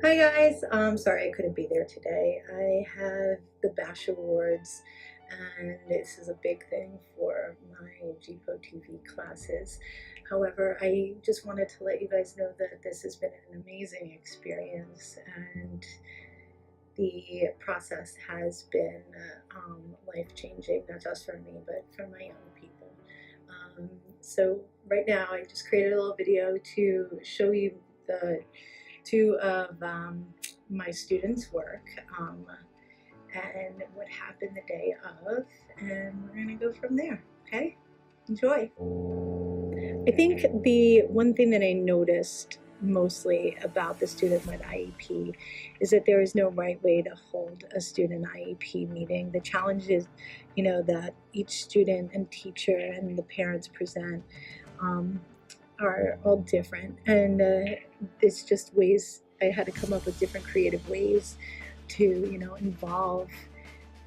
Hi guys, sorry I couldn't be there today. I have the Bash Awards and this is a big thing for my GPO TV classes. However, I just wanted to let you guys know that this has been an amazing experience and the process has been life-changing, not just for me, but for my young people. So right now I just created a little video to show you the two of my students' work and what happened the day of, and we're gonna go from there. Okay, enjoy. I think the one thing that I noticed mostly about the student-led IEP is that there is no right way to hold a student IEP meeting. The challenge is, that each student and teacher and the parents present are all different, and it's just ways I had to come up with different creative ways to involve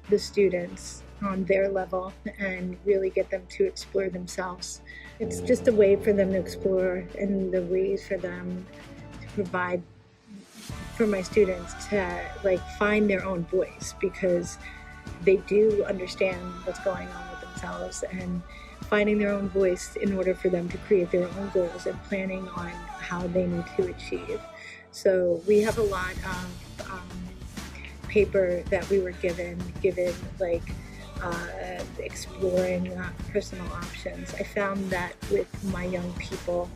the students on their level and really get them to explore themselves. It's just a way for them to explore and the ways for them to provide for my students to find their own voice, because they do understand what's going on with themselves, and finding their own voice in order for them to create their own goals and planning on how they need to achieve. So we have a lot of paper that we were given exploring personal options. I found that with my young people,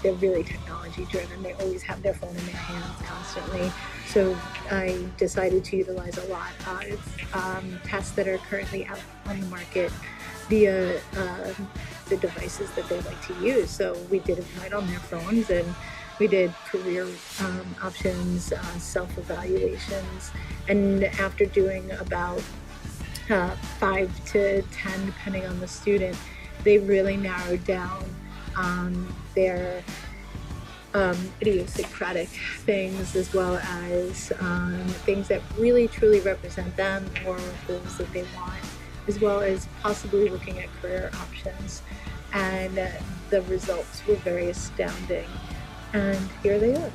they're really technology driven. They always have their phone in their hands constantly. So I decided to utilize a lot of tests that are currently out on the market via the devices that they like to use. So we did it right on their phones, and we did career options, self-evaluations, and after doing about 5 to 10, depending on the student, they really narrowed down their idiosyncratic things, as well as things that really truly represent them or goals that they want, as well as possibly looking at career options. And the results were very astounding. And here they are.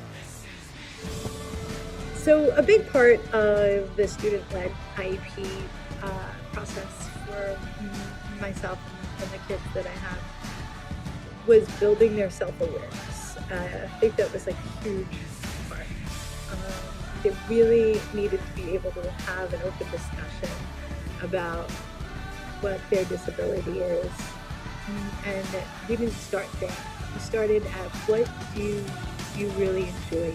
So a big part of the student-led IEP process for myself and the kids that I have was building their self-awareness. I think that was a huge part. They really needed to be able to have an open discussion about what their disability is, and we didn't start there. We started at what do you really enjoy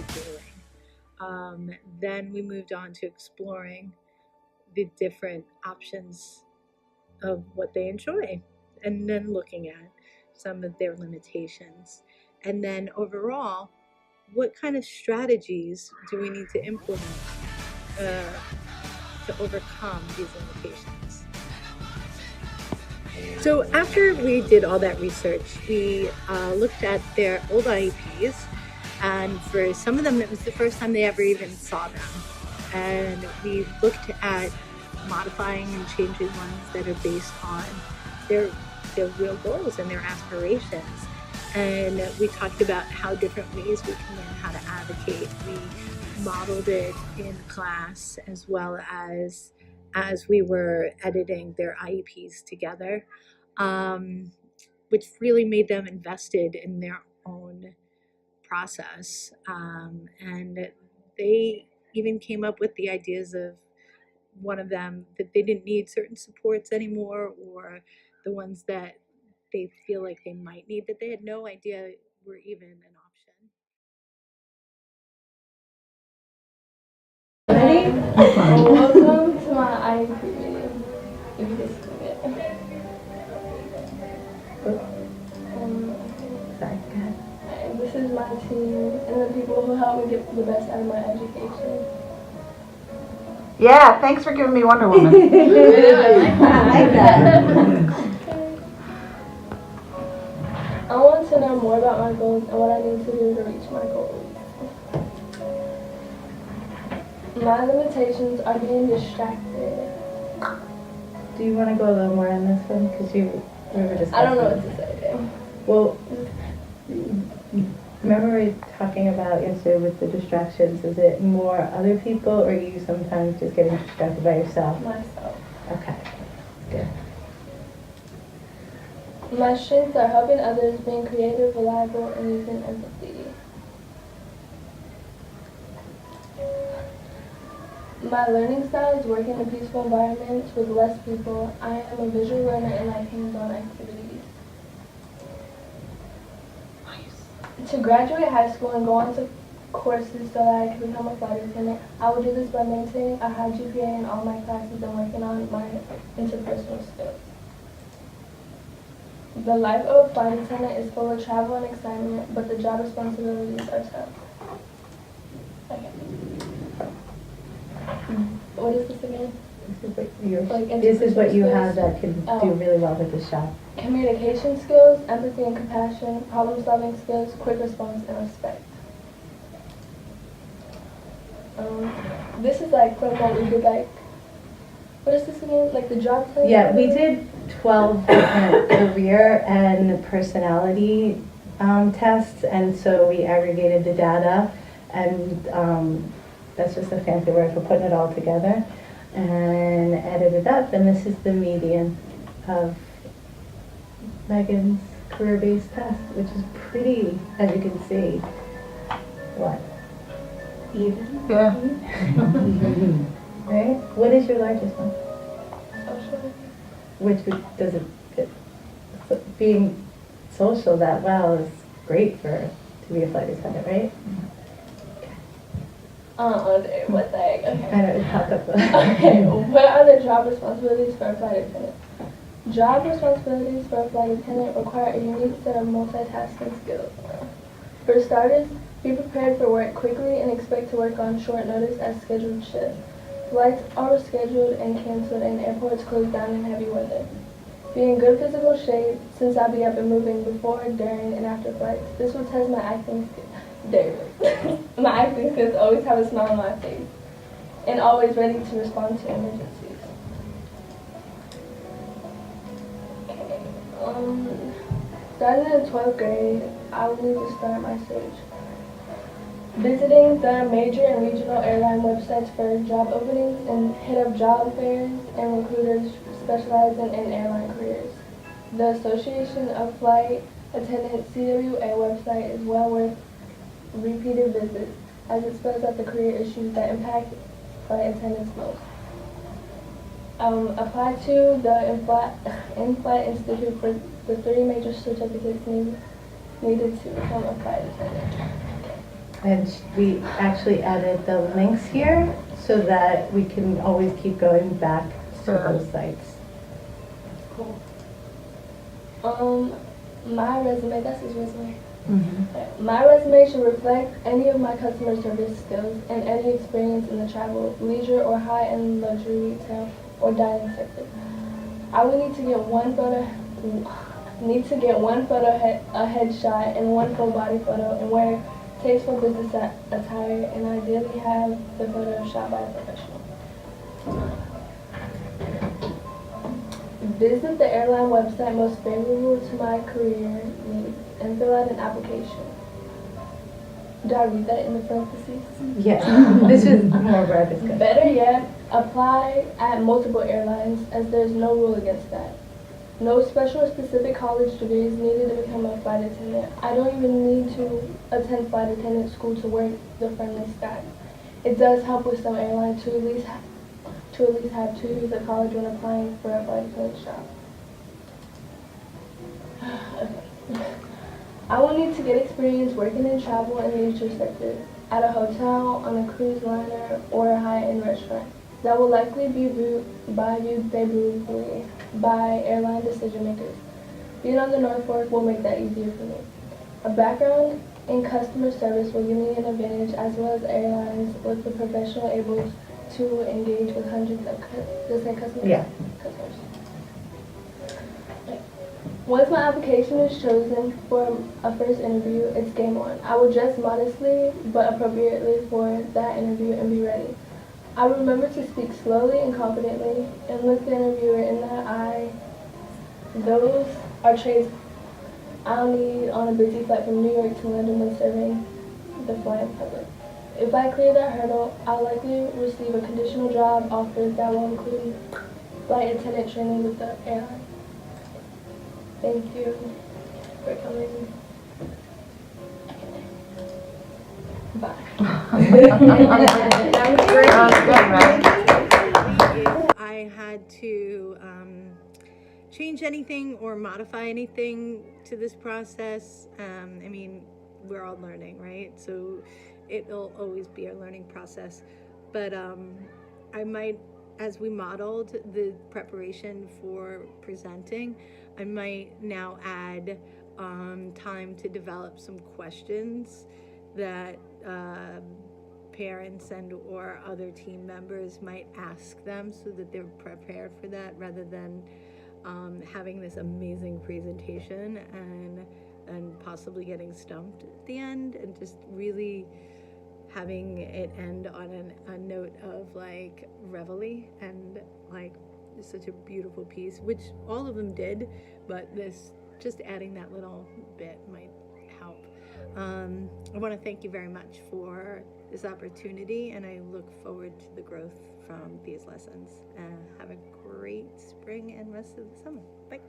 doing. Then we moved on to exploring the different options of what they enjoy, and then looking at some of their limitations. And then overall, what kind of strategies do we need to implement to overcome these limitations? So after we did all that research, we looked at their old IEPs, and for some of them it was the first time they ever even saw them. And we looked at modifying and changing ones that are based on their real goals and their aspirations. And we talked about how different ways we can learn how to advocate. We modeled it in class, as well as we were editing their IEPs together, which really made them invested in their own process. And they even came up with the ideas of one of them that they didn't need certain supports anymore, or the ones that they feel like they might need that they had no idea were even an option. Ready? Welcome to my IEP meeting. You can just do it. Sorry, go ahead. This is my team and the people who help me get the best out of my education. Yeah, thanks for giving me Wonder Woman. I like that. I want to know more about my goals and what I need to do to reach my goals. My limitations are being distracted. Do you want to go a little more on this one? Because we were discussing. I don't know what to say. Well, remember we were talking about yesterday with the distractions, is it more other people or you sometimes just getting distracted by yourself? Myself. Okay, good. My strengths are helping others, being creative, reliable, and using empathy. My learning style is working in peaceful environments with less people. I am a visual learner and like hands-on activities. To graduate high school and go on to courses so that I can become a flight attendant, I will do this by maintaining a high GPA in all my classes and working on my interpersonal skills. The life of a flight attendant is full of travel and excitement, but the job responsibilities are tough. Okay. What is this again? This is what you have that can do really well with this job. Communication skills, empathy and compassion, problem-solving skills, quick response, and respect. This is like from what we did, like, what is this again? Like the job test? Yeah, we did 12 different career and personality tests, and so we aggregated the data, and that's just a fancy word for putting it all together, and added it up, and this is the median of Megan's career-based test, which is pretty, as you can see. What? Even? Yeah. Right? What is your largest one? Social. Which does it, being social that well is great to be a flight attendant, right? What the heck? Okay. I know, it's popped up. Okay, what are the job responsibilities for a flight attendant? Job responsibilities for a flight attendant require a unique set of multitasking skills. For starters, be prepared for work quickly and expect to work on short notice as scheduled shifts. Flights are rescheduled and canceled and airports close down in heavy weather. Be in good physical shape since I'll be up and moving before, during, and after flights. This will test my acting skills. My acting skills always have a smile on my face and always ready to respond to emergencies. Starting in 12th grade, I will need to start my search. Visiting the major and regional airline websites for job openings and hit up job fairs and recruiters specializing in airline careers. The Association of Flight Attendants CWA website is well worth repeated visits as it spells out the career issues that impact flight attendants most. Apply to the In-Flight Institute for the 3 major certificates needed to become a flight attendant. And we actually added the links here so that we can always keep going back to those sites. Cool. My resume, that's his resume. Mm-hmm. My resume should reflect any of my customer service skills and any experience in the travel, leisure, or high-end luxury retail or dining sector. I will need to get one photo, a headshot, and one full body photo, and wear tasteful business attire, and ideally have the photo shot by a professional. Visit the airline website most favorable to my career needs and fill out an application. Do I read that in the parentheses? Yes, this is more of our discussion. Better yet, apply at multiple airlines as there's no rule against that. No special or specific college degree is needed to become a flight attendant. I don't even need to attend flight attendant school to work the friendly skies. It does help with some airlines to at least have 2 years of college when applying for a flight attendant job. I will need to get experience working in travel and leisure sector, at a hotel, on a cruise liner, or a high-end restaurant. That will likely be viewed favorably by airline decision makers. Being on the North Fork will make that easier for me. A background in customer service will give me an advantage as well as airlines with the professional able to engage with hundreds of customers. Yeah. Customers. Once my application is chosen for a first interview, it's game on. I will dress modestly but appropriately for that interview and be ready. I will remember to speak slowly and confidently and look the interviewer in the eye. Those are traits I'll need on a busy flight from New York to London when serving the flying public. If I clear that hurdle, I'll likely receive a conditional job offer that will include flight attendant training with the airline. Thank you for coming. Bye. That was great. If I had to change anything or modify anything to this process, I mean, we're all learning, right? So it'll always be a learning process. But I might, as we modeled the preparation for presenting, I might now add time to develop some questions that parents and or other team members might ask them so that they're prepared for that, rather than having this amazing presentation and possibly getting stumped at the end, and just really having it end on a note of like reveille and like such a beautiful piece, which all of them did, but this, just adding that little bit might help. I want to thank you very much for this opportunity, and I look forward to the growth from these lessons. Have a great spring and rest of the summer. Bye.